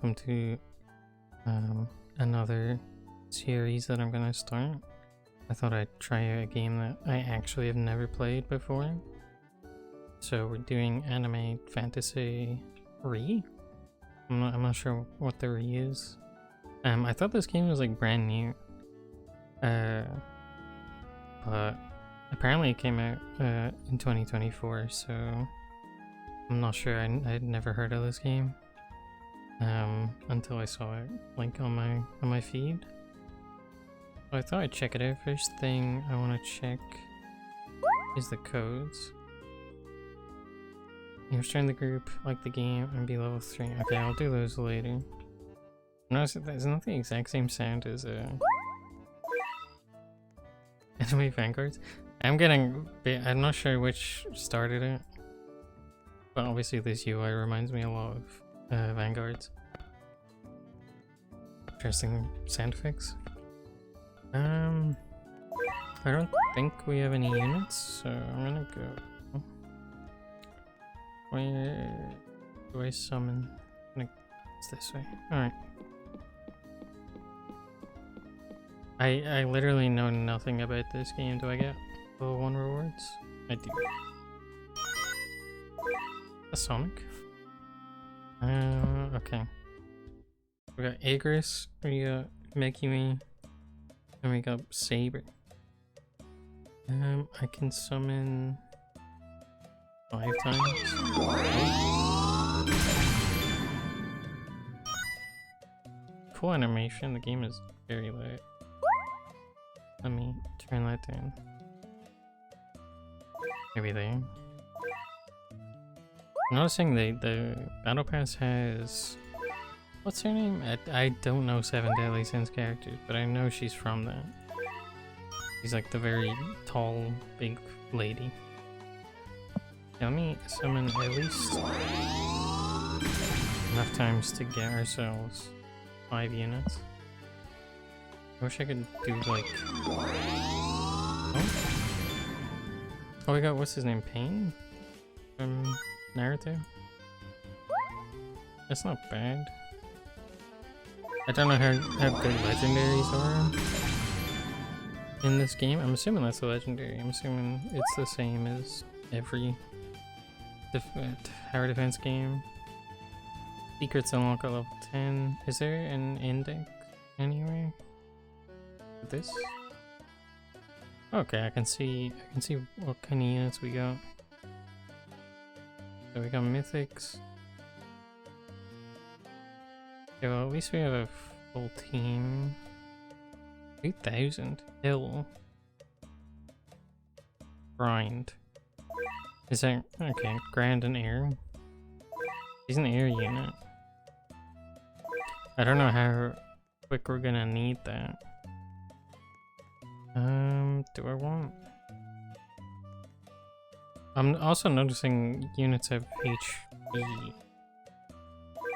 welcome to another series that I'm gonna start. I thought I'd try a game that I actually have never played before. So we're doing Anime Fantasy Re? I'm not sure what the Re is. I thought this game was like brand new. But apparently it came out in 2024, so I'm not sure. I'd never heard of this game until I saw it like on my feed. So I thought I'd check it out. First thing I want to check is the codes. You've joined the group, like the game, and be level 3. Okay, I'll do those later. Notice that it's not the exact same sound as Anime Vanguards. I'm not sure which started it, but obviously this UI reminds me a lot of Vanguards. Interesting sound effects. I don't think we have any units, so I'm gonna go. Where do I summon? It's this way. Alright. I literally know nothing about this game. Do I get level 1 rewards? I do. A Sonic? Okay. We got Agris, we got Megumi, and we got Saber. I can summon 5 times. Oh. Cool animation. The game is very loud. Let me turn that down. Maybe there. I'm noticing the battle pass has, what's her name? I don't know 7 Deadly Sins characters, but I know she's from that. She's like the very tall, big lady. Let me summon at least enough times to get ourselves 5 units. I wish I could do like... Oh, we got, what's his name? Pain? From Naruto? That's not bad. I don't know how good legendaries are in this game. I'm assuming that's a legendary. I'm assuming it's the same as every tower defense game. Secrets unlock at level 10. Is there an index anywhere? This? Okay, I can see what kind of units we got. So we got mythics. Yeah, well, at least we have a full team. 2,000. Hill. Grind. Is that okay? Grand and air. He's an air unit. I don't know how quick we're gonna need that. Do I want? I'm also noticing units have HP,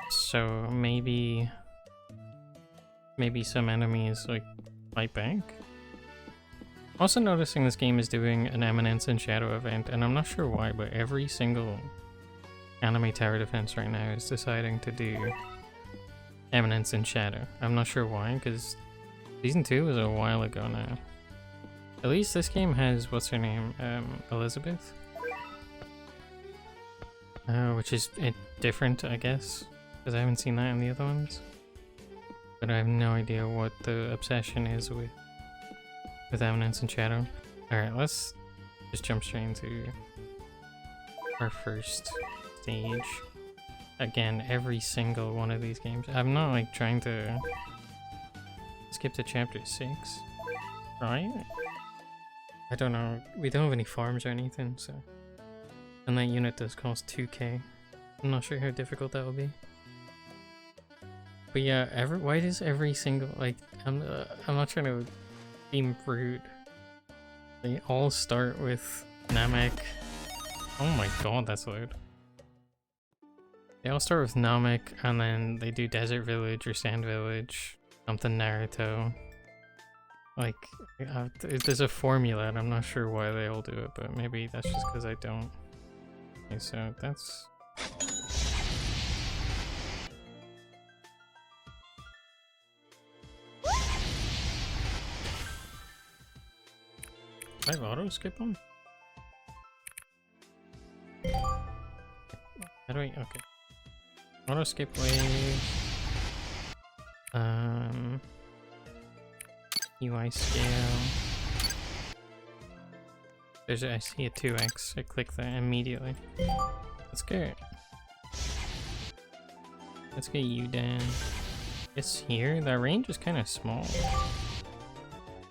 so maybe some enemies like fight back. Also noticing this game is doing an Eminence and Shadow event, and I'm not sure why, but every single anime tower defense right now is deciding to do Eminence and Shadow. I'm not sure why, because Season 2 was a while ago now. At least this game has, what's her name, Elisabeth? Which is different, I guess, because I haven't seen that in the other ones. But I have no idea what the obsession is with Eminence and Shadow. Alright, let's just jump straight into our first stage. Again, every single one of these games. I'm not like trying to skip to chapter 6, right? I don't know. We don't have any farms or anything, so. And that unit does cost 2k. I'm not sure how difficult that will be. But yeah, why does every single, like, I'm not trying to be rude. They all start with Namek. Oh my god, that's loud. They all start with Namek, and then they do Desert Village or Sand Village, something Naruto. Like, there's a formula, and I'm not sure why they all do it, but maybe that's just because I don't. Okay, so that's I have auto skip them? How do I? Okay. Auto skip wave. UI scale. There's I see a 2x. I click that immediately. Let's go. Let's get you down. It's here. That range is kind of small.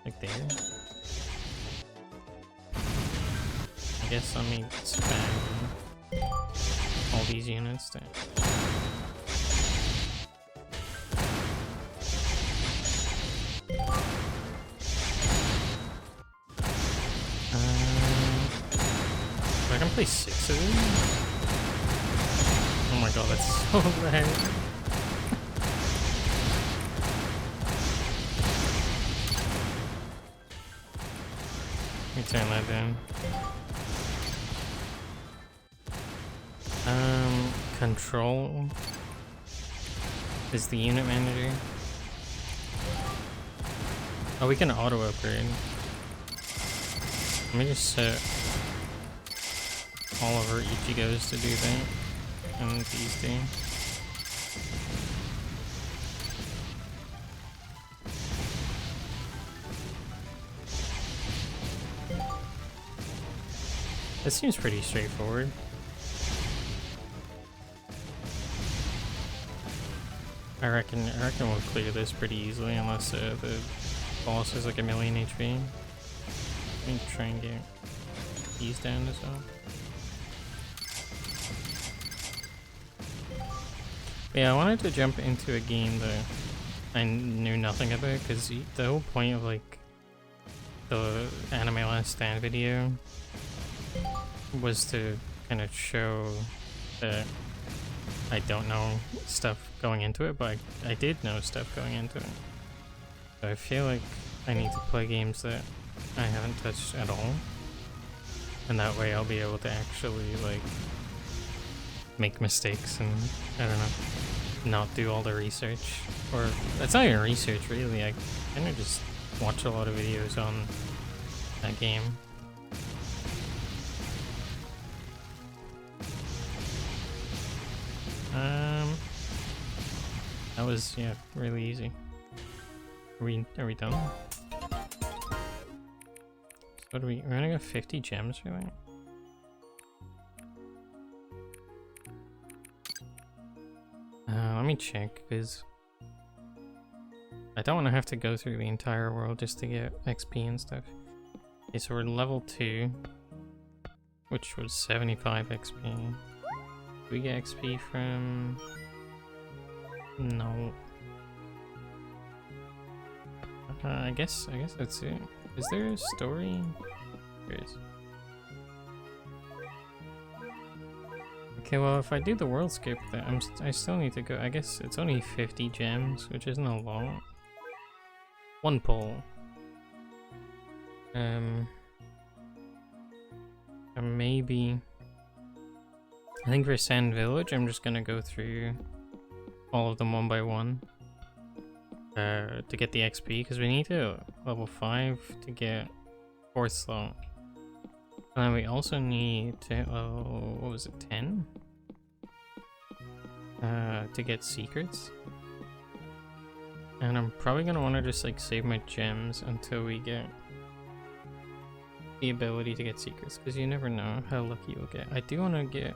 Like there. I guess let me spam all these units to I can play 6 of them? Oh my god, that's so bad. Let me turn that down. Control is the unit manager. Oh, we can auto upgrade. Let me just set all of our Ichigos to do that, and these two. This seems pretty straightforward. I reckon we'll clear this pretty easily unless the boss is like a million HP. Let me try and get these down as well. Yeah, I wanted to jump into a game that I knew nothing about, because the whole point of like the Anime Last Stand video was to kind of show that I don't know stuff going into it, but I did know stuff going into it. So I feel like I need to play games that I haven't touched at all, and that way I'll be able to actually like make mistakes and, I don't know, not do all the research. Or it's not even research really, I kind of just watch a lot of videos on that game. That was, yeah, really easy. Are we done? What do we're gonna go 50 gems for that? Let me check, because I don't want to have to go through the entire world just to get XP and stuff. Okay, so we're level 2, which was 75 XP. Do we get XP from... No. I guess that's it. Is there a story? There is. Okay, well, if I do the worldscape, then I still need to go. I guess it's only 50 gems, which isn't a lot. One pull. And maybe. I think for Sand Village, I'm just gonna go through all of them one by one to get the XP, because we need to level 5 to get 4th slot. And then we also need to what was it, 10? To get secrets. And I'm probably gonna want to just like save my gems until we get the ability to get secrets, because you never know how lucky you'll get. I do want to get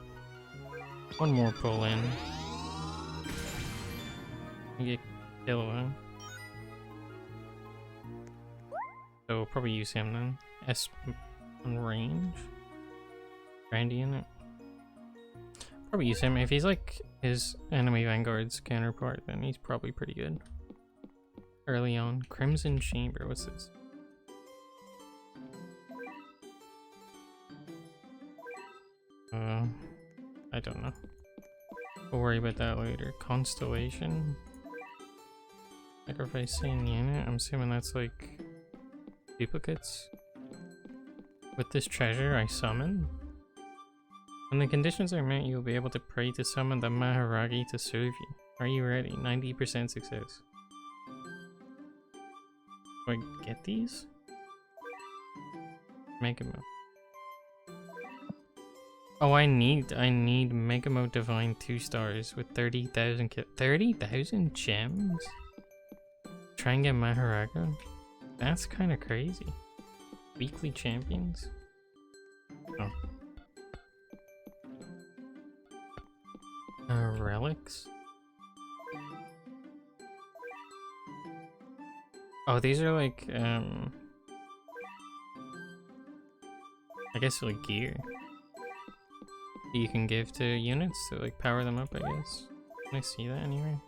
one more pull in. Get Killua. So we'll probably use him then. S on range. Brandy in it. Probably use him. If he's like his enemy Vanguard's counterpart, then he's probably pretty good. Early on. Crimson Chamber, what's this? I don't know. We'll worry about that later. Constellation? Sacrificing unit? I'm assuming that's like duplicates. With this treasure I summon. When the conditions are met, you'll be able to pray to summon the Maharagi to serve you. Are you ready? 90% success. Do I get these? Mega Mode. Oh, I need Mega Mode Divine 2 stars with 30,000 30,000 gems? Try and get Maharaga? That's kind of crazy. Weekly champions? Oh. Relics? Oh, these are like, I guess like gear that you can give to units to like power them up, I guess. Can I see that anywhere?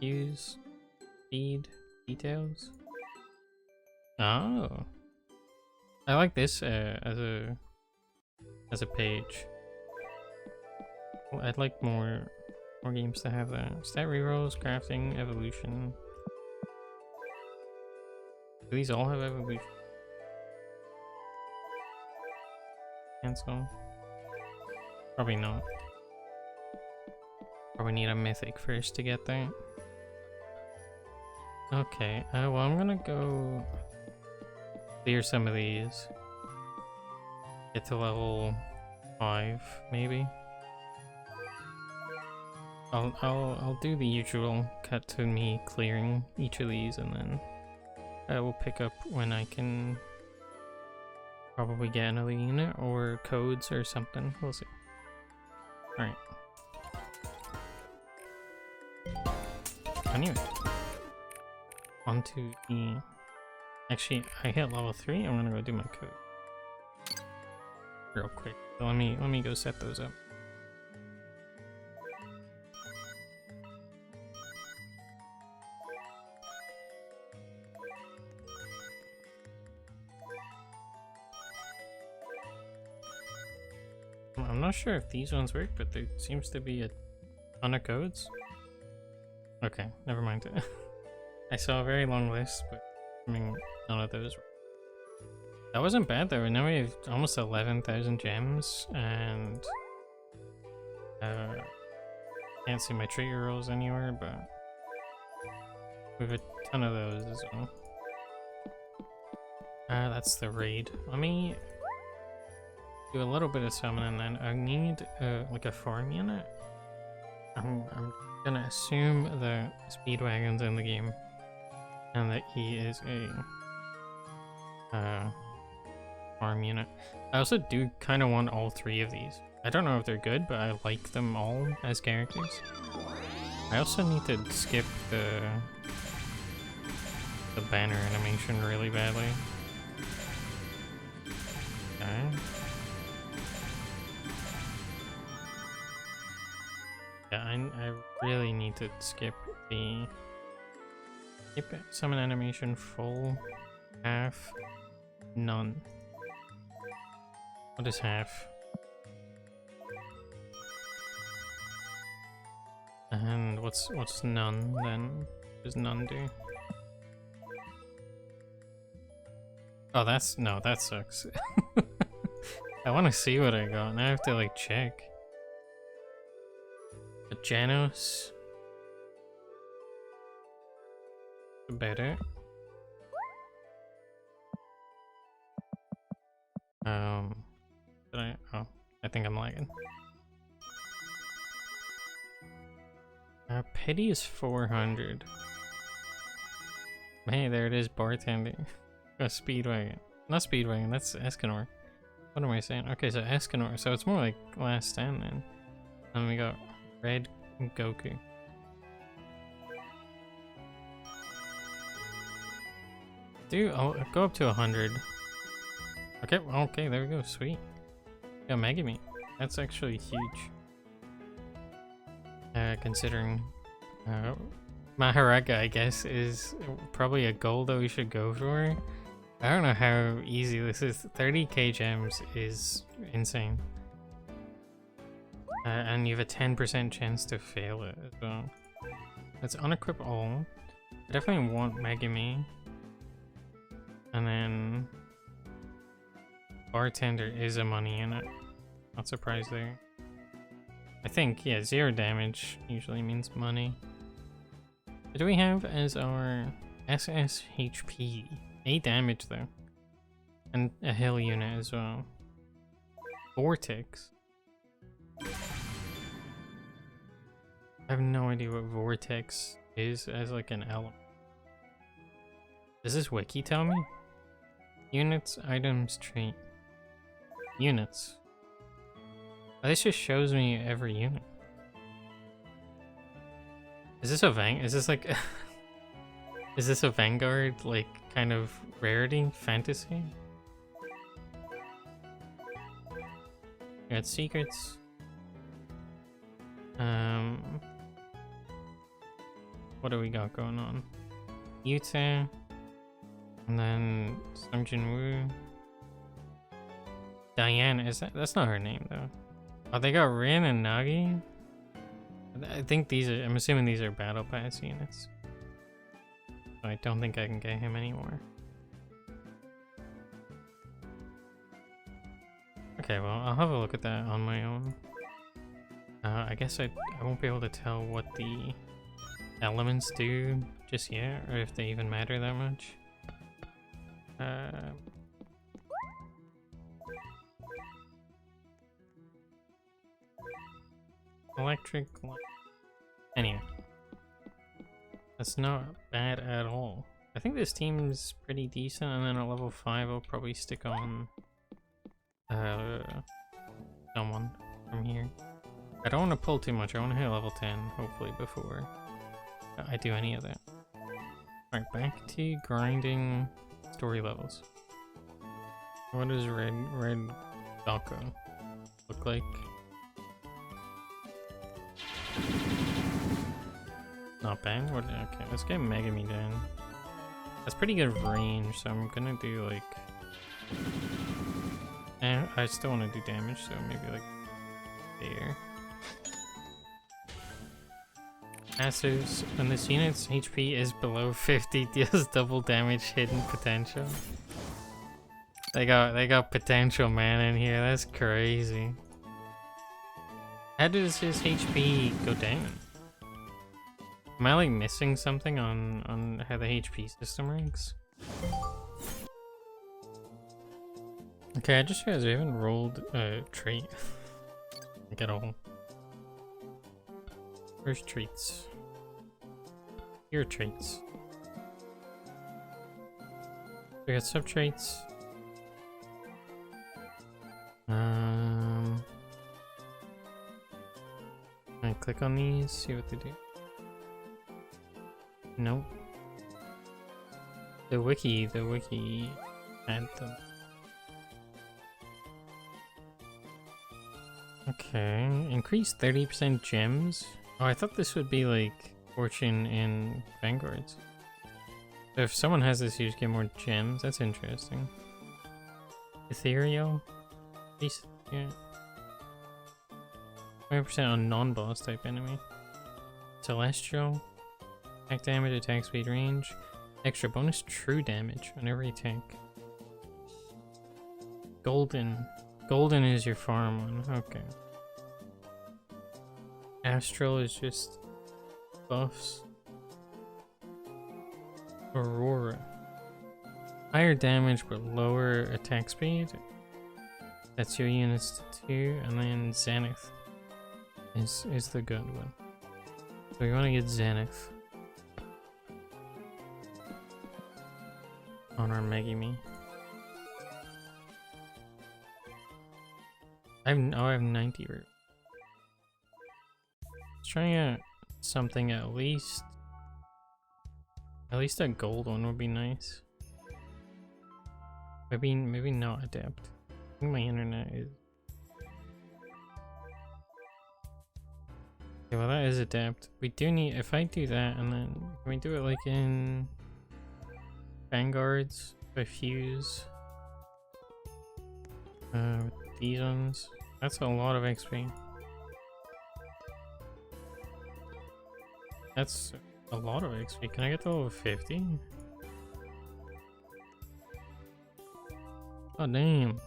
Use, feed, details. Oh, I like this as a page. Well, I'd like more games to have that. Stat rerolls, crafting, evolution. Do these all have evolution? Cancel. Probably not. Probably need a mythic first to get that. Okay, well I'm gonna go clear some of these. Get to level 5, maybe. I'll do the usual cut to me clearing each of these, and then I will pick up when I can probably get another unit or codes or something. We'll see. Alright. Anyway. On to the... Actually, I hit level 3. I'm gonna go do my code. Real quick. So let me go set those up. I'm not sure if these ones work, but there seems to be a ton of codes. Okay, never mind. I saw a very long list, but I mean, none of those work. That wasn't bad though. Now we have almost 11,000 gems, and can't see my trigger rolls anywhere, but we have a ton of those as well. That's the raid. Let me do a little bit of summoning then. I need like a farm unit. I'm gonna assume that Speedwagon's in the game and that he is a farm unit. I also do kind of want all 3 of these. I don't know if they're good, but I like them all as characters. I also need to skip the banner animation really badly. Okay. Yeah, I really need to skip summon animation full, half, none. What is half? And what's none then? What does none do? Oh, that sucks. I want to see what I got. Now I have to like check. Janos. Better. Did I? Oh, I think I'm lagging. Pity is 400. Hey, there it is, bartending. Speedwagon. Not Speedwagon, that's Escanor. What am I saying? Okay, so Escanor. So it's more like Last Stand then. And we got Red Goku. Dude, I'll go up to 100. Okay, there we go, sweet. Yeah, Megami. That's actually huge. Considering Maharaga, I guess, is probably a goal that we should go for. I don't know how easy this is. 30k gems is insane. And you have a 10% chance to fail it as well. Let's unequip all. I definitely want Megami. And then Bartender is a money in it. Not surprised there. I think, yeah, 0 damage usually means money. What do we have as our SSHP? 8 damage though. And a hill unit as well. Vortex. I have no idea what Vortex is as like an element. Does this wiki tell me? Units, items, trait. Units. Oh, this just shows me every unit. Is this a is this like is this a Vanguard like kind of rarity fantasy? We got secrets. What do we got going on? Yuta, and then Sung Jin Woo. Diane, that's not her name though. Oh, they got Rin and Nagi. I think I'm assuming these are battle pass units. I don't think I can get him anymore. Okay, well, I'll have a look at that on my own. I guess I won't be able to tell what the elements do just yet, or if they even matter that much. Electric. Anyway, that's not bad at all. I think this team's pretty decent, and then at level 5 I'll probably stick on someone from here. I don't want to pull too much. I want to hit level 10 hopefully before I do any of that. Alright, back to grinding story levels. What does red Falco look like? Not bad. Okay, let's get Megami down. That's pretty good range, so I'm gonna do like. I still want to do damage, so maybe like there. Passives. When this unit's HP is below 50, deals double damage hidden potential. They got potential man in here. That's crazy. How does his HP go down? Am I like missing something on how the HP system works? Okay, I just realized we haven't rolled a trait. Like at all. Where's traits? Here are traits. We got sub traits. I click on these, see what they do. Nope. The wiki had them. Okay, increase 30% gems. Oh, I thought this would be like fortune in Vanguards. So if someone has this, you just get more gems. That's interesting. Ethereal? Yeah. 20% on non-boss type enemy. Celestial. Attack damage, attack speed, range. Extra bonus true damage on every attack. Golden. Golden is your farm one. Okay. Astral is just buffs. Aurora. Higher damage but lower attack speed. That's your units to 2. And then Zenith is the good one. So you want to get Zenith on our Megami. I have 90 root. Let's try out something at least a gold one would be nice. Maybe not adept. I think my internet is. Okay, well that is adept. We do need, if I do that and then can we do it like in Vanguards? If I fuse with these ones. That's a lot of XP. That's a lot of XP. Can I get to level 50? Oh damn.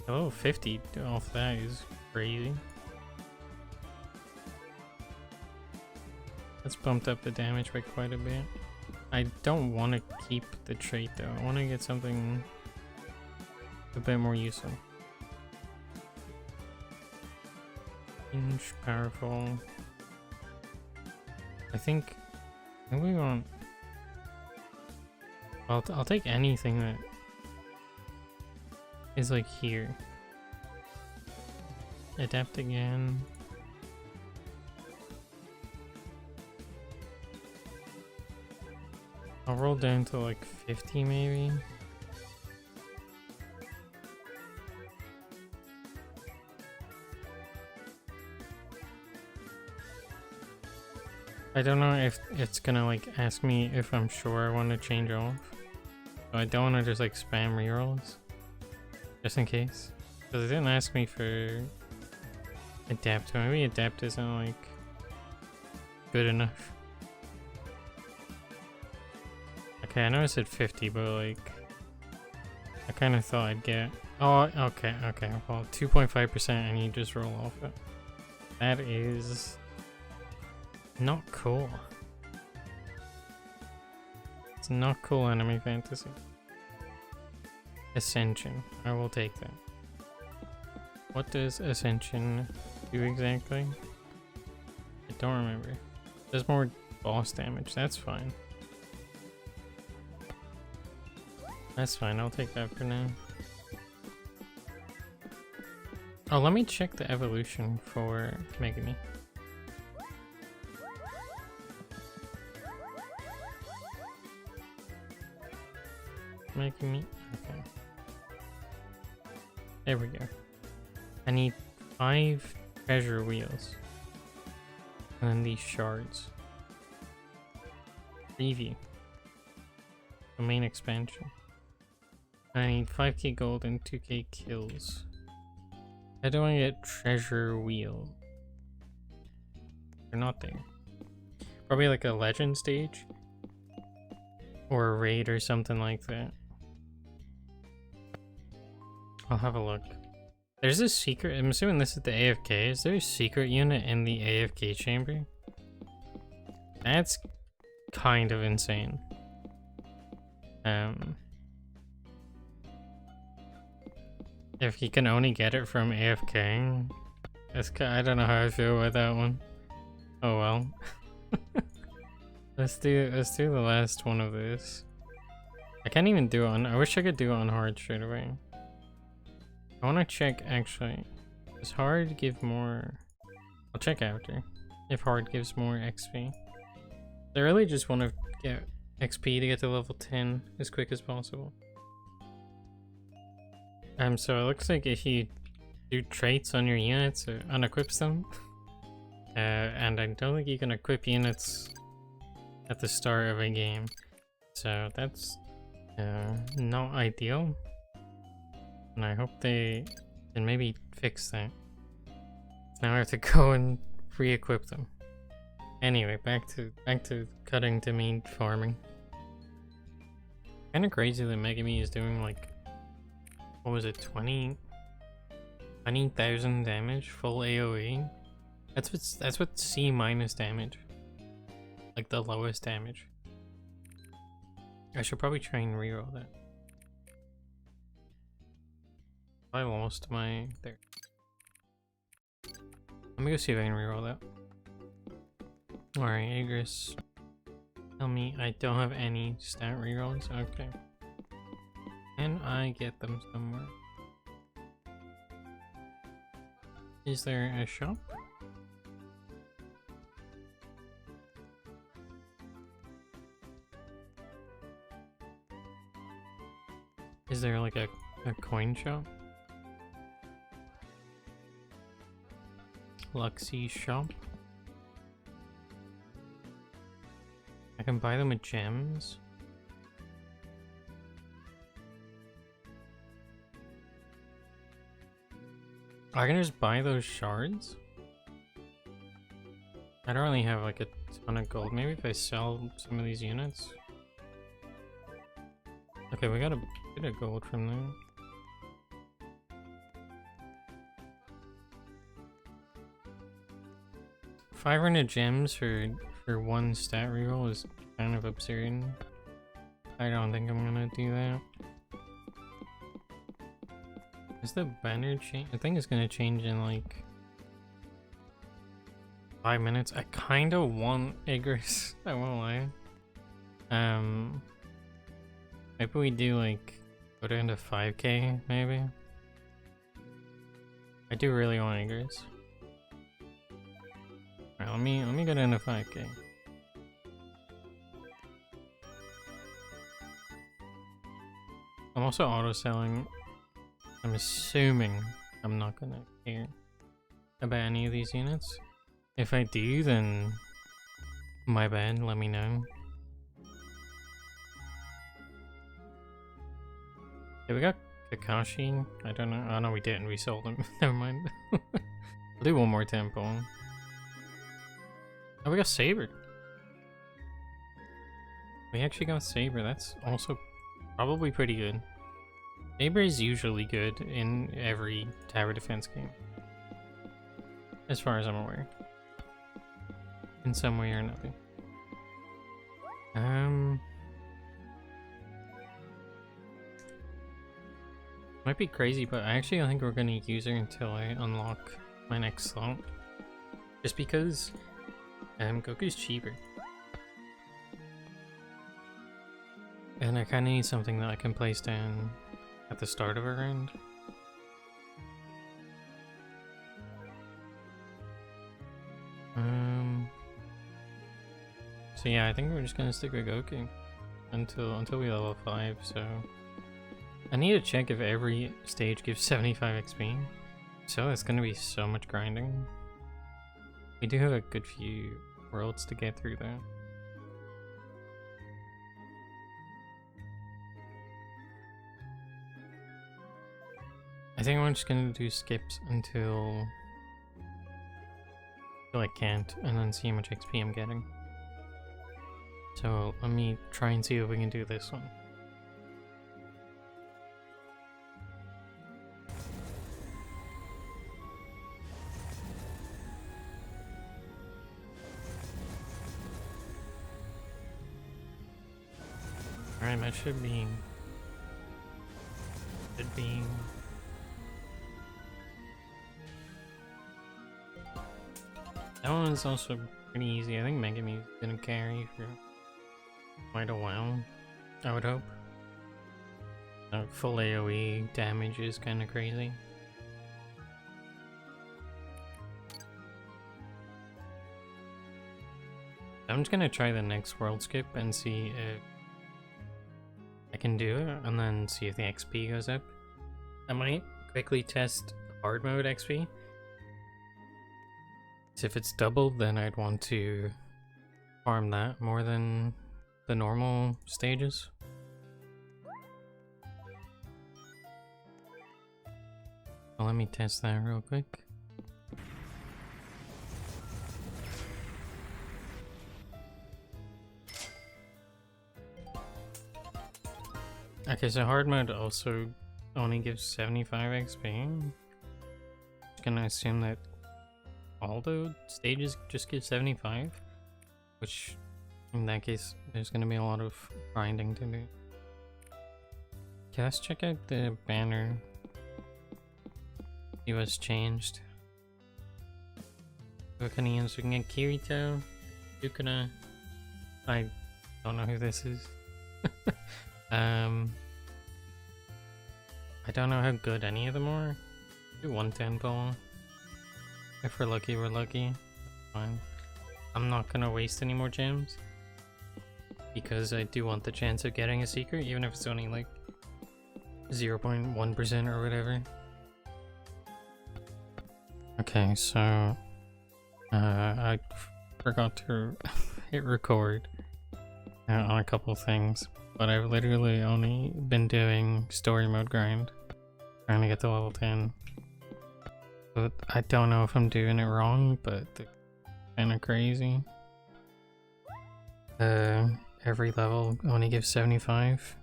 Level 50 off that is crazy. That's bumped up the damage by quite a bit. I don't want to keep the trait though. I want to get something a bit more useful. Inch, powerful. I think we want. I'll take anything that is like here. Adapt again. I'll roll down to like 50 maybe. I don't know if it's gonna like ask me if I'm sure I want to change off. So I don't want to just like spam rerolls. Just in case. Because it didn't ask me for adapt. Maybe adapt isn't like good enough. Okay, I know I said 50, but like I kind of thought I'd get. Oh, okay. Well, 2.5%, and you just roll off it. That is not cool. It's not cool enemy fantasy. Ascension. I will take that. What does Ascension do exactly? I don't remember. Does more boss damage. That's fine. That's fine. I'll take that for now. Oh, let me check the evolution for Megami. Megami. Okay. There we go. I need 5 treasure wheels. And then these shards. Preview. The main expansion. I need 5k gold and 2k kills. How do I get treasure wheel? They're not there. Probably like a legend stage. Or a raid or something like that. I'll have a look. There's a secret, I'm assuming this is the AFK. Is there a secret unit in the AFK chamber? That's kind of insane. If you can only get it from AFK, that's I don't know how I feel about that one. Oh well. Let's do the last one of this. I can't even do it on. I wish I could do it on hard straight away. I want to check actually. Does hard give more? I'll check after. If hard gives more XP. I really just want to get XP to get to level 10 as quick as possible. So it looks like if you do traits on your units, it unequips them. And I don't think you can equip units at the start of a game. So that's not ideal. And I hope they can maybe fix that. Now I have to go and re-equip them. Anyway, back to cutting to meat farming. Kinda crazy that Megami is doing like, what was it, 20,000 damage full AoE? That's what C minus damage. Like the lowest damage. I should probably try and reroll that. I lost my there. Let me go see if I can reroll that. Alright, Agris. Tell me I don't have any stat rerolls. Okay. Can I get them somewhere? Is there a shop? Is there like a coin shop? Luxy shop? I can buy them with gems. I can just buy those shards? I don't really have like a ton of gold. Maybe if I sell some of these units. Okay, we got a bit of gold from there. $500 gems for one stat reroll is kind of absurd. I don't think I'm gonna do that. Is the banner change? I think it's gonna change in like 5 minutes. I kind of want Igris. I won't lie. Maybe we do like go down to 5k maybe. I do really want Igris. Alright, let me go down to 5k. I'm also auto selling. I'm assuming I'm not gonna care about any of these units. If I do, then my bad, let me know. Okay, we got Kakashi. I don't know. Oh no, we didn't. We sold him. Never mind. I'll do one more temple. Oh, we got Saber. We actually got Saber. That's also probably pretty good. Saber is usually good in every tower defense game, as far as I'm aware, in some way or another. Might be crazy, but I actually don't think we're gonna use her until I unlock my next slot, just because Goku's cheaper. And I kind of need something that I can place down at the start of a round. So yeah, I think we're just gonna stick with Goku until we level 5. So I need to check if every stage gives 75 XP. So it's gonna be so much grinding. We do have a good few worlds to get through though. I think I'm just gonna do skips until I can't, and then see how much XP I'm getting. So let me try and see if we can do this one. Alright, that should be... That one is also pretty easy. I think Megumi's gonna carry for quite a while, I would hope. Full AoE damage is kind of crazy. I'm just gonna try the next world skip and see if I can do it, and then see if the XP goes up. I might quickly test hard mode XP. So if it's doubled, then I'd want to farm that more than the normal stages. Well, let me test that real quick. Okay, so hard mode also only gives 75 XP. Just gonna assume that all the stages just give 75, which in that case there's gonna be a lot of grinding to do. Okay, let's check out the banner. See what's changed. What can we use? We can get Kirito, Yukina. I don't know who this is. I don't know how good any of them are. Do one temple. If we're lucky, we're lucky. Fine. I'm not gonna waste any more gems, because I do want the chance of getting a secret, even if it's only like 0.1% or whatever. Okay, so I forgot to hit record on a couple things, but I've literally only been doing story mode grind, trying to get to level 10. But I don't know if I'm doing it wrong, but it's kind of crazy. Every level only gives 75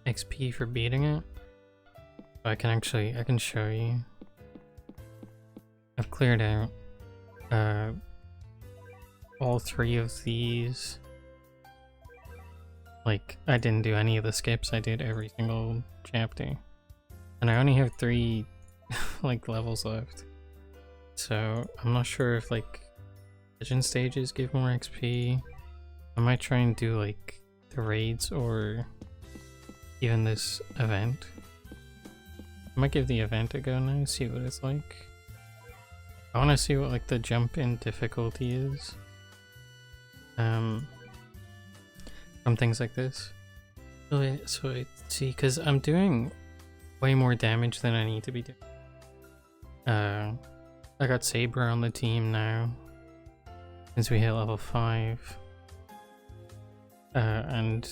XP for beating it. So I can show you. I've cleared out all 3 of these Like, I didn't do any of the skips, I did every single chapter. And I only have 3 like levels left. So I'm not sure if like legend stages give more XP. I might try and do like the raids or even this event. I might give the event a go now, see what it's like. I want to see what like the jump in difficulty is. From things like this. So I see, because I'm doing way more damage than I need to be doing. I got Saber on the team now, since we hit level 5. And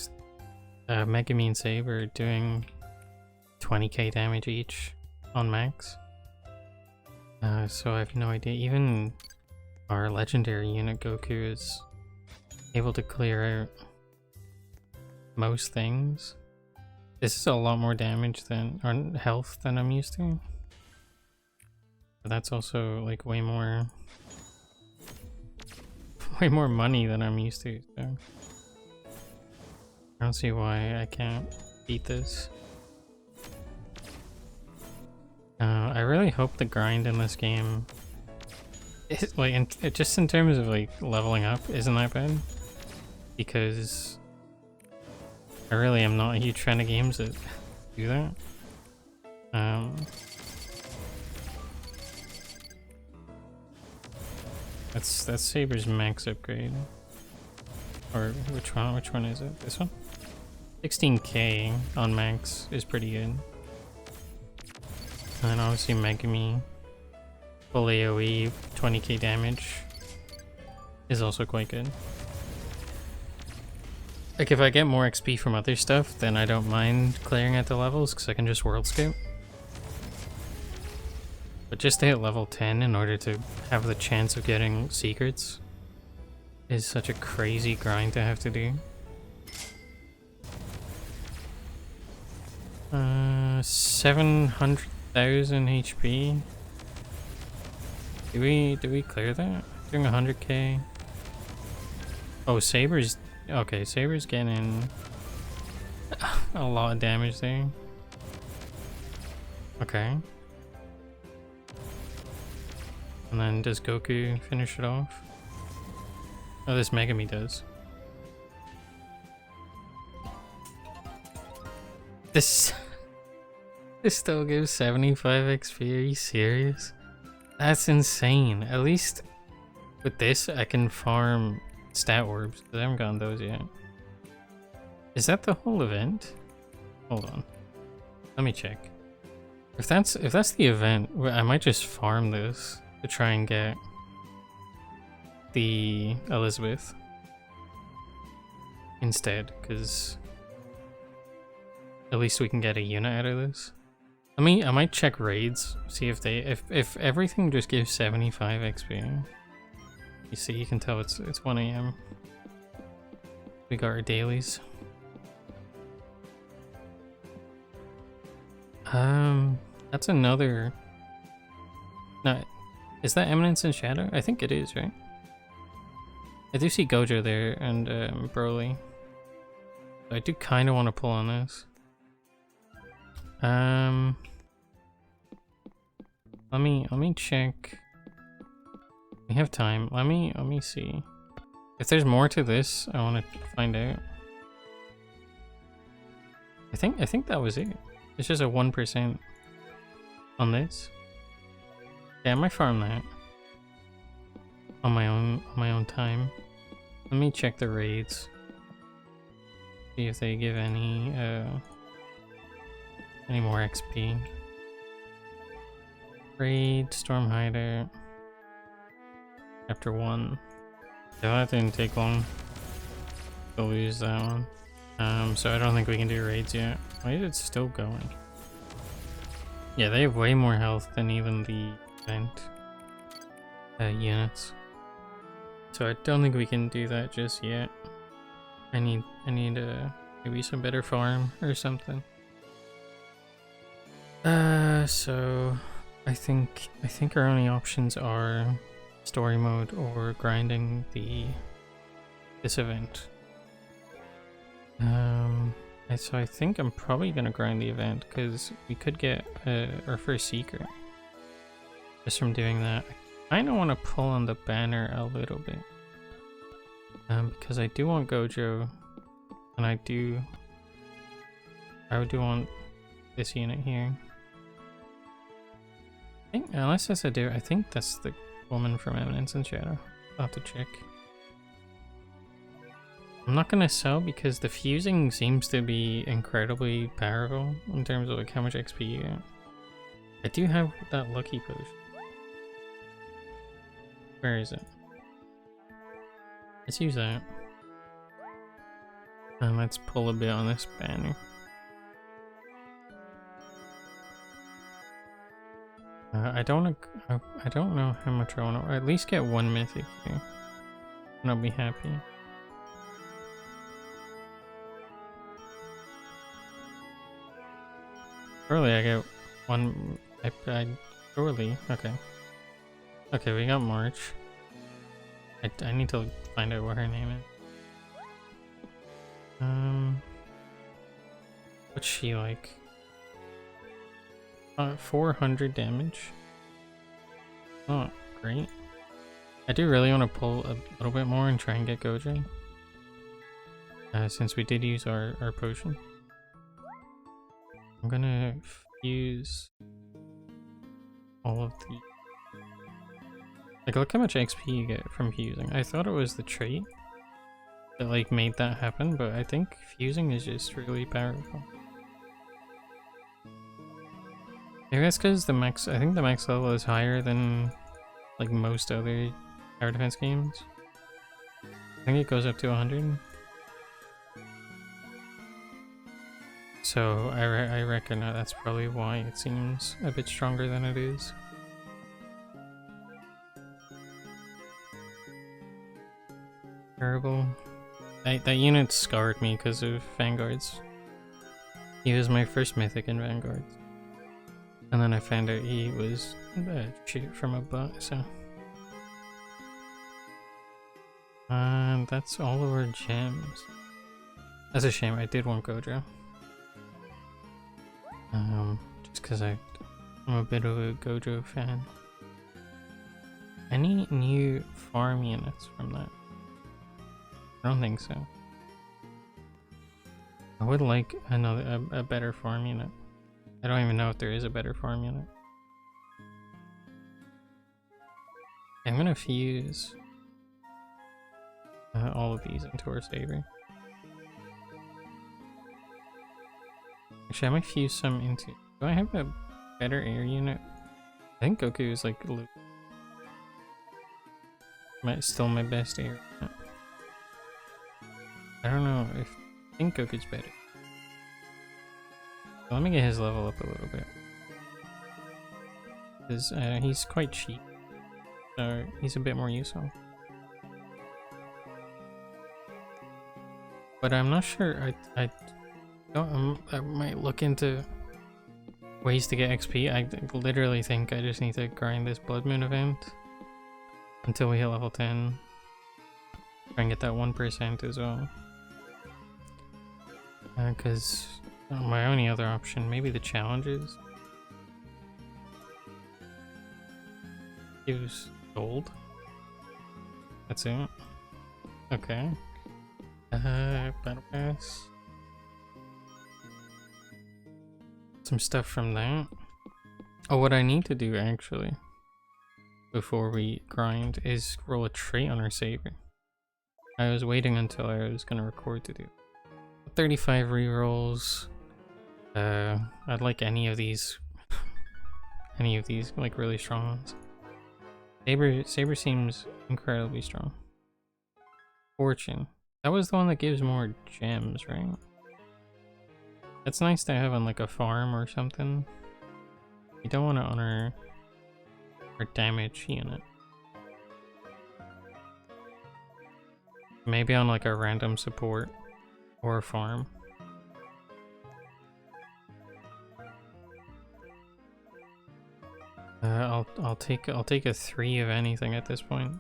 Megami and Saber are doing 20k damage each on max. So I have no idea. Even our legendary unit Goku is able to clear out most things. This is a lot more damage than, or health than I'm used to. But that's also like way more money than I'm used to, so I don't see why I can't beat this. I really hope the grind in this game is like, just in terms of like leveling up, isn't that bad, because I really am not a huge fan of games that do that. That's Saber's max upgrade. Or which one? Which one is it? This one? 16k on max is pretty good. And then obviously Megami full AoE 20k damage is also quite good. Like if I get more XP from other stuff, then I don't mind clearing out the levels because I can just world scout. But just to hit level 10 in order to have the chance of getting secrets is such a crazy grind to have to do. 700,000 HP. Do we clear that? Doing 100k. Oh, Saber's okay. Saber's getting a lot of damage there. Okay. And then does Goku finish it off? Oh, this Megami does. This still gives 75 XP, are you serious? That's insane. At least with this I can farm stat orbs, because I haven't gotten those yet. Is that the whole event? Hold on. Let me check. If that's the event, I might just farm this to try and get the Elisabeth instead, because at least we can get a unit out of this. I might check raids, see if if everything just gives 75 XP. You see, you can tell it's 1 AM. We got our dailies. That's another. No, is that Eminence and Shadow? I think it is, right? I do see Gojo there and Broly. I do kind of want to pull on this. Let me check. We have time. Let me see. If there's more to this, I want to find out. I think that was it. It's just a 1% on this. Yeah, I might farm that on my own time. Let me check the raids. See if they give any more XP. Raid Storm Hider. Chapter 1. Yeah, that didn't take long to lose that one. So I don't think we can do raids yet. Why is it still going? Yeah, they have way more health than even the event units. So I don't think we can do that just yet. I need maybe some better farm or something. So I think our only options are story mode or grinding this event. So I think I'm probably gonna grind the event because we could get our first secret just from doing that. I kinda wanna pull on the banner a little bit. Because I do want Gojo, and I do want this unit here. I think, unless that's I think that's the woman from Eminence and Shadow. I'll have to check. I'm not gonna sell because the fusing seems to be incredibly powerful in terms of like how much XP you get. I do have that lucky potion. Where is it? Let's use that. And let's pull a bit on this banner. I don't know how much I want to at least get one mythic here. And I'll be happy. Surely I get one. Surely. Okay. Okay, we got March. I need to find out what her name is. What's she like? 400 damage. Oh, great. I do really want to pull a little bit more and try and get Gojo. Since we did use our potion. I'm gonna fuse all of the... Like, look how much XP you get from fusing. I thought it was the trait that, like, made that happen, but I think fusing is just really powerful. Maybe that's because I think the max level is higher than, like, most other tower defense games. I think it goes up to 100. So I reckon that's probably why it seems a bit stronger than it is. Terrible. That unit scarred me because of Vanguards. He was my first mythic in Vanguards. And then I found out he was shit from a bot, so... And that's all of our gems. That's a shame, I did want Gojo. Just because I'm a bit of a Gojo fan. Any new farm units from that? I don't think so. I would like a better farm unit. I don't even know if there is a better farm unit. I'm gonna fuse all of these into our saber. Actually, I might fuse some into... Do I have a better air unit? I think Goku is like still my best air unit. I don't know if... I think Goku's better. Let me get his level up a little bit. Because he's quite cheap. So he's a bit more useful. But I'm not sure. I might look into ways to get XP. I literally think I just need to grind this Blood Moon event until we hit level 10. Try and get that 1% as well. Because my only other option, maybe the challenges. Gives gold. That's it. Okay. Battle pass. Some stuff from that. Oh, what I need to do actually before we grind is roll a trait on our saber. I was waiting until I was gonna record to do 35 rerolls. I'd like any of these like really strong ones. Saber seems incredibly strong. Fortune. That was the one that gives more gems, right? That's nice to have on like a farm or something. You don't want to honor our damage unit. Maybe on like a random support or a farm. I'll take a 3 of anything at this point.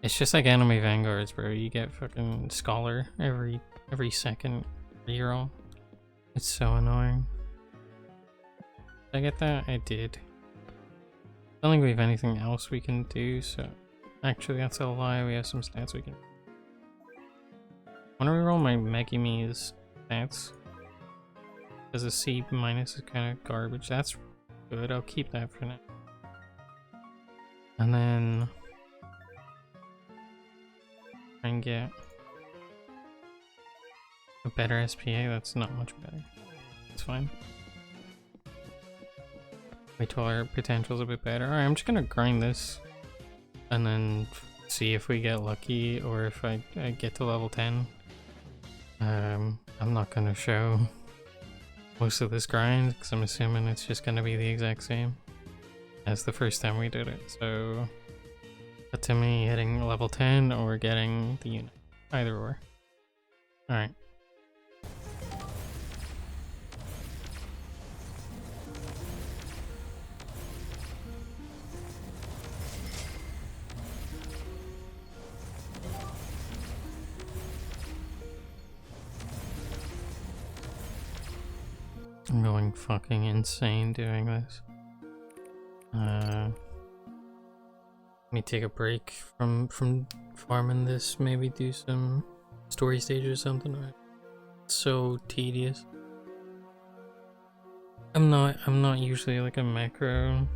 It's just like Anime Vanguards, bro. You get fucking Scholar every second reroll. It's so annoying. Did I get that? I did. I don't think we have anything else we can do, so... Actually, that's a lie. We have some stats we can... I want to reroll my Megumi's stats. Because a C- is kind of garbage. That's good. I'll keep that for now. And then... try and get... a better SPA. That's not much better. It's fine. Wait till our potential's a bit better. Alright, I'm just gonna grind this. And then see if we get lucky or if I get to level 10. I'm not gonna show most of this grind because I'm assuming it's just gonna be the exact same as the first time we did it. So up to me hitting level 10 or getting the unit. Either or. Alright. I'm going fucking insane doing this. Let me take a break from farming this, maybe do some story stages or something. It's so tedious. I'm not usually like a macro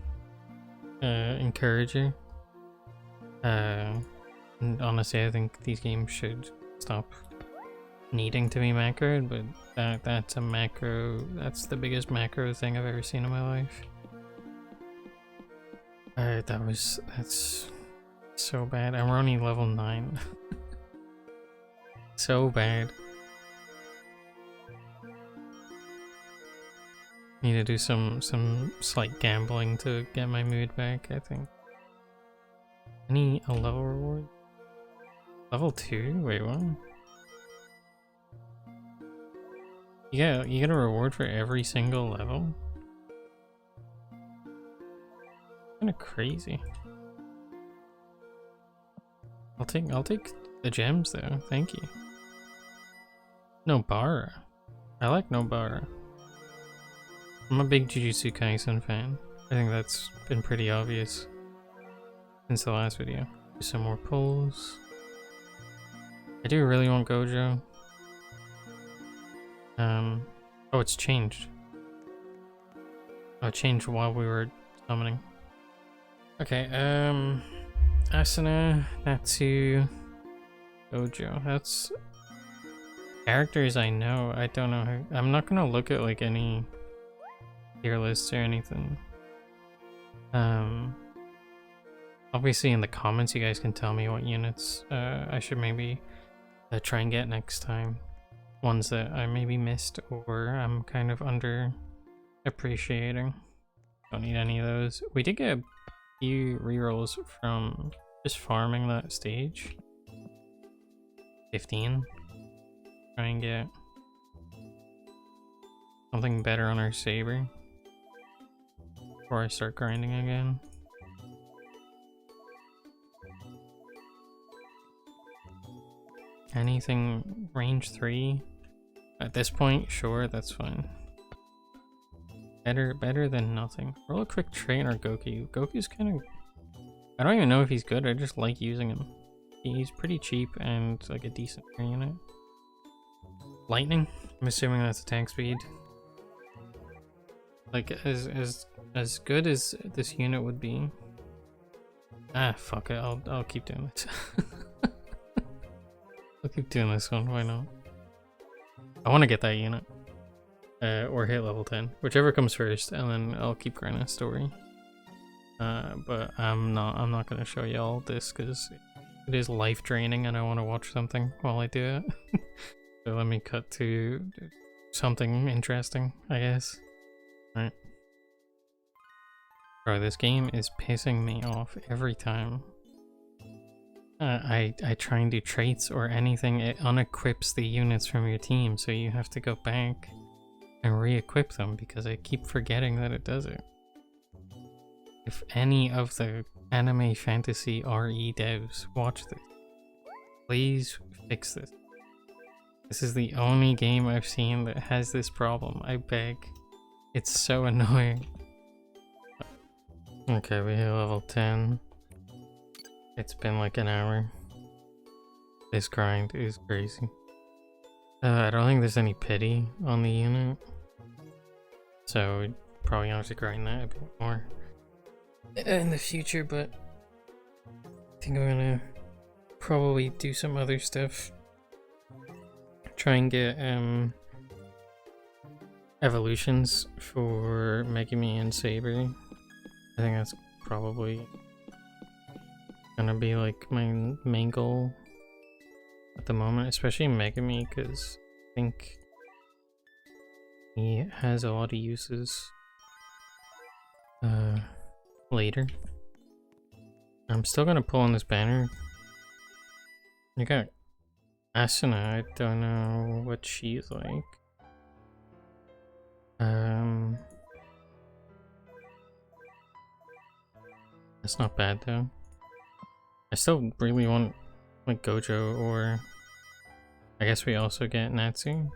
encourager. And honestly, I think these games should stop needing to be macroed, but that's a macro. That's the biggest macro thing I've ever seen in my life. That's so bad. I'm only level 9. So bad. Need to do some slight gambling to get my mood back, I think. Any a level reward? Level 2? Wait, what? Yeah, you get a reward for every single level? Kinda crazy. I'll take the gems though, thank you. Nobara. I like Nobara. I'm a big Jujutsu Kaisen fan. I think that's been pretty obvious since the last video. Do some more pulls. I do really want Gojo. Oh, it's changed. Oh, it changed while we were summoning. Okay, Asuna, Natsu, Gojo. That's characters I know. I don't know how. I'm not gonna look at like any tier lists or anything. Obviously in the comments you guys can tell me what units I should maybe try and get next time. Ones that I maybe missed or I'm kind of under appreciating. Don't need any of those. We did get a few rerolls from just farming that stage. 15. Try and get something better on our saber before I start grinding again. Anything range 3? At this point, sure, that's fine. Better than nothing. Roll a quick trait on Goku. Goku's kind of... I don't even know if he's good, I just like using him. He's pretty cheap and like a decent unit. Lightning? I'm assuming that's attack speed. Like, as good as this unit would be. Ah, fuck it, I'll keep doing this. I'll keep doing this one, why not? I want to get that unit. Or hit level 10. Whichever comes first, and then I'll keep grinding story. But I'm not gonna show y'all this because it is life draining and I want to watch something while I do it. So let me cut to something interesting, I guess. Alright. Bro, this game is pissing me off every time. I try and do traits or anything, it unequips the units from your team, so you have to go back and re-equip them because I keep forgetting that it does it. If any of the anime fantasy RE devs watch this, please fix this. This is the only game I've seen that has this problem, I beg. It's so annoying. Okay, we hit level 10. It's been like an hour. This grind is crazy. I don't think there's any pity on the unit. So we probably have to grind that a bit more in the future, but I think I'm gonna probably do some other stuff. Try and get evolutions for Megami and Saber. I think that's probably gonna be like my main goal at the moment, especially Megami, because I think he has a lot of uses later. I'm still gonna pull on this banner. You got Asuna, I don't know what she's like. That's not bad though. I still really want like Gojo, or I guess we also get Natsu.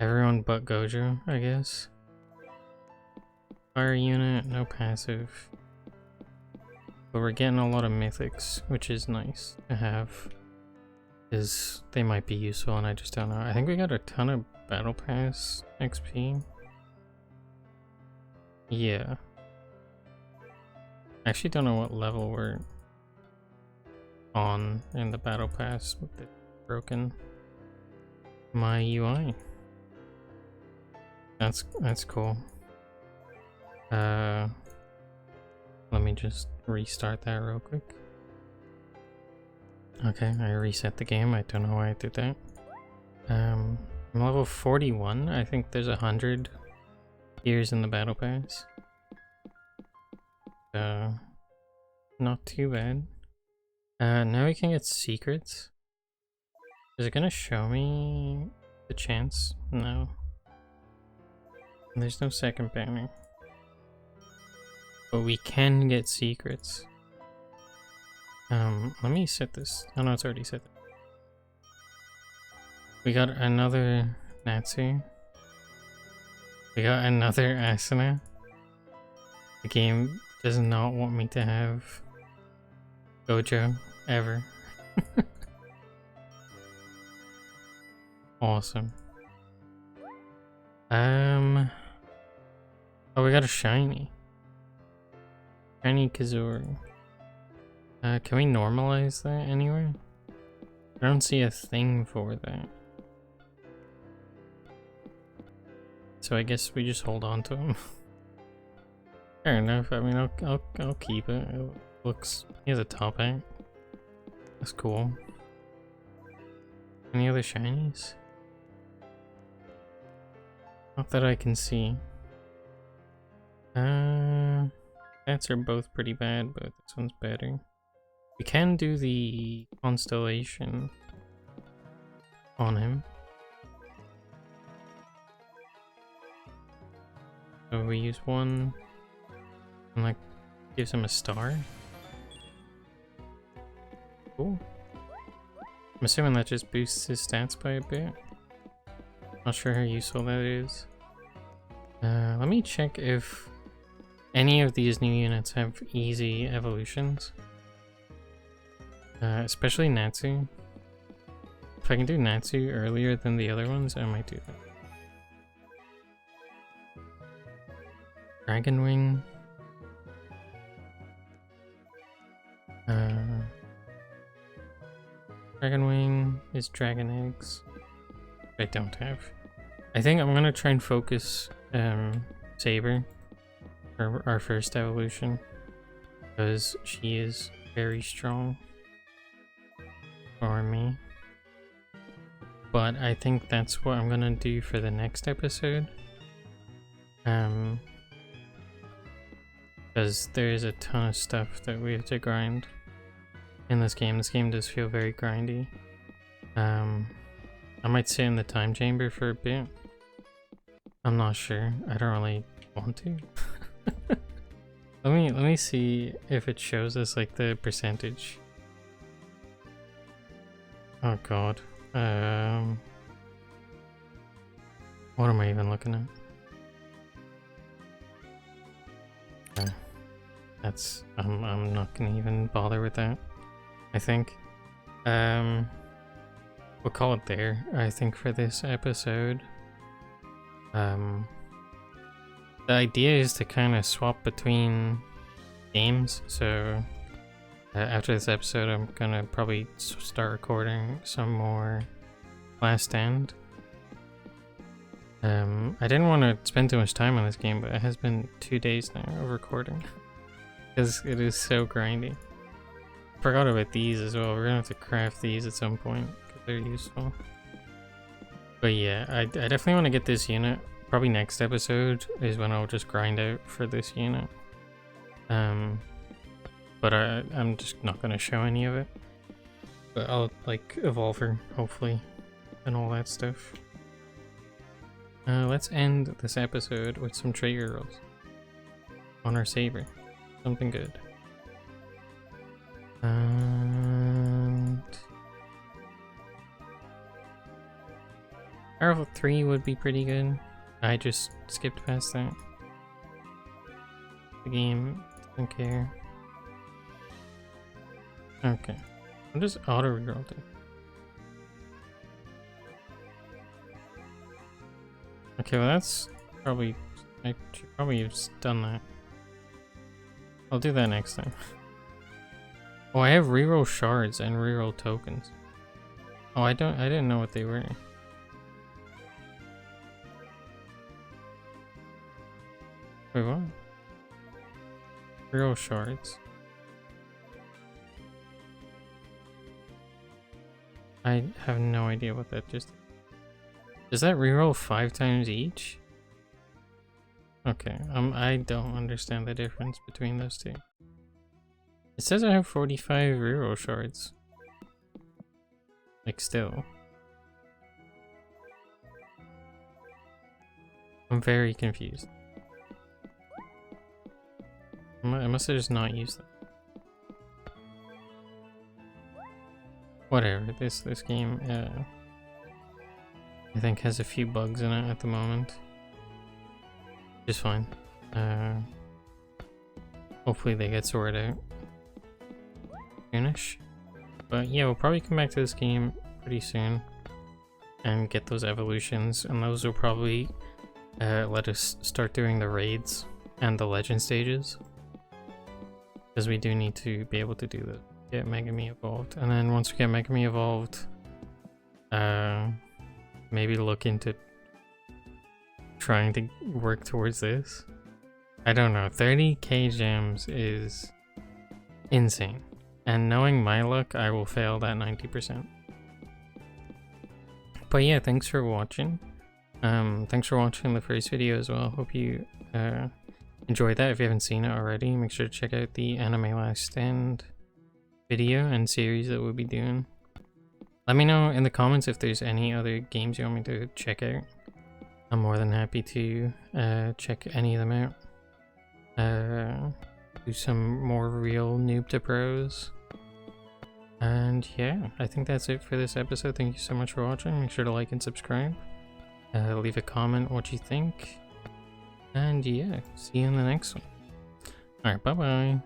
Everyone but Gojo, I guess. Fire unit, no passive. But we're getting a lot of mythics, which is nice to have. Because they might be useful and I just don't know. I think we got a ton of Battle Pass XP. Yeah. I actually don't know what level we're on in the Battle Pass with it broken. My UI. That's cool. Let me just restart that real quick. Okay, I reset the game. I don't know why I did that. I'm level 41. I think there's 100 years in the Battle Pass. Not too bad. Now we can get secrets. Is it gonna show me the chance? No. There's no second banner. But we can get secrets. Let me set this. Oh no, it's already set. We got another Natsu. We got another Asuna. The game does not want me to have Gojo ever. Awesome. Oh, we got a shiny. Shiny Kazuri. Can we normalize that anywhere? I don't see a thing for that. So I guess we just hold on to him. Fair enough. I mean, I'll keep it. It looks. He has a top hat. That's cool. Any other shinies? Not that I can see. Stats are both pretty bad, but this one's better. We can do the constellation on him. So we use one and like gives him a star. Cool. I'm assuming that just boosts his stats by a bit. Not sure how useful that is. Let me check if any of these new units have easy evolutions. Especially Natsu. If I can do Natsu earlier than the other ones, I might do that. Dragon Wing. Dragon Wing is Dragon Eggs. I don't have. I think I'm gonna try and focus Saber, our first evolution, because she is very strong for me. But I think that's what I'm gonna do for the next episode. Because there is a ton of stuff that we have to grind in this game. This game does feel very grindy. I might sit in the time chamber for a bit. I'm not sure. I don't really want to. Let me see if it shows us like the percentage. Oh god. What am I even looking at? That's I'm not gonna even bother with that. I think. We'll call it there, I think, for this episode. The idea is to kind of swap between games, so after this episode I'm gonna probably start recording some more Last Stand. I didn't want to spend too much time on this game, but it has been 2 days now of recording because it is so grindy. Forgot about these as well. We're gonna have to craft these at some point because they're useful. But yeah, I definitely want to get this unit. Probably next episode is when I'll just grind out for this unit. But I'm just not gonna show any of it. But I'll like evolve her, hopefully, and all that stuff. Let's end this episode with some trigger rolls on our saber. Something good. And Powerful 3 would be pretty good. I just skipped past that. The game doesn't care. Okay. What does auto reroll do? Okay, well that's probably... I should probably have done that. I'll do that next time. Oh, I have reroll shards and reroll tokens. Oh, I didn't know what they were. Wait, what? Reroll shards. I have no idea what that just did. Does that reroll 5 times each? Okay, I don't understand the difference between those two. It says I have 45 reroll shards. Like, still. I'm very confused. I must have just not used them. Whatever, this game, I think has a few bugs in it at the moment. Just fine. Hopefully they get sorted out soonish. But yeah, we'll probably come back to this game pretty soon and get those evolutions, and those will probably let us start doing the raids and the legend stages, because we do need to be able to do that. Get Megami evolved, and then once we get Megami evolved, maybe look into trying to work towards this. I don't know, 30k gems is insane, and knowing my luck, I will fail that 90%. But yeah, thanks for watching. Thanks for watching the first video as well. Hope you enjoyed that. If you haven't seen it already, make sure to check out the Anime Last Stand video and series that we'll be doing. Let me know in the comments if there's any other games you want me to check out. I'm more than happy to check any of them out. Do some more real noob to pros. And yeah, I think that's it for this episode. Thank you so much for watching. Make sure to like and subscribe. Leave a comment what you think. And yeah, see you in the next one. Alright, bye bye.